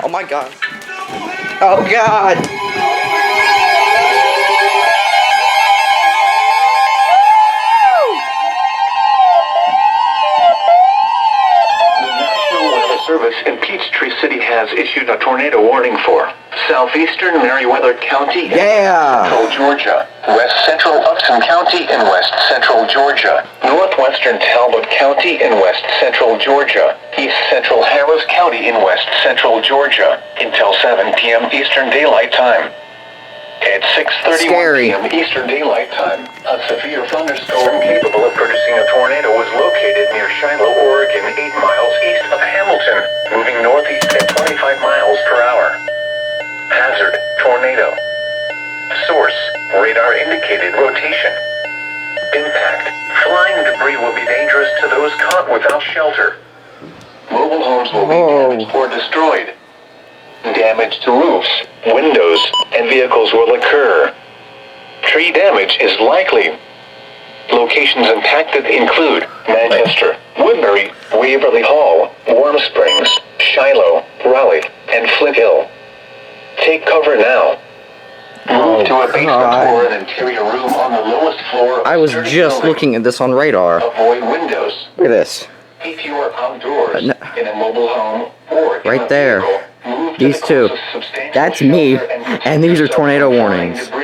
Oh my god. Oh god. Service in Peachtree City has issued a tornado warning for southeastern Meriwether County, central Georgia, west central Upton County in west central Georgia, northwestern Talbot County in west central Georgia, east central Harris County in west central Georgia, until 7 p.m. Eastern Daylight Time. At 6:31 p.m. Eastern Daylight Time, a severe thunderstorm capable of producing a tornado was located near Shiloh, Oregon, 8 miles east of Hamilton, moving northeast at 25 miles per hour. Hazard: tornado. Source: radar indicated rotation. Impact: flying debris will be dangerous to those caught without shelter. Mobile homes will be damaged or destroyed. Damage to roofs, windows, and vehicles will occur. Tree damage is likely. Locations impacted include Manchester, Woodbury, Waverly Hall, Warm Springs, Shiloh, Raleigh, and Flint Hill. Take cover now. Move to a basement or an interior room on the lowest floor. I was just looking at this on radar. Avoid windows. Look at this. If you are outdoors, in a mobile home, or in right a there. vehicle, move to These the two. closest substantial That's me. shelter And these are protect tornado yourself from warnings. flying debris.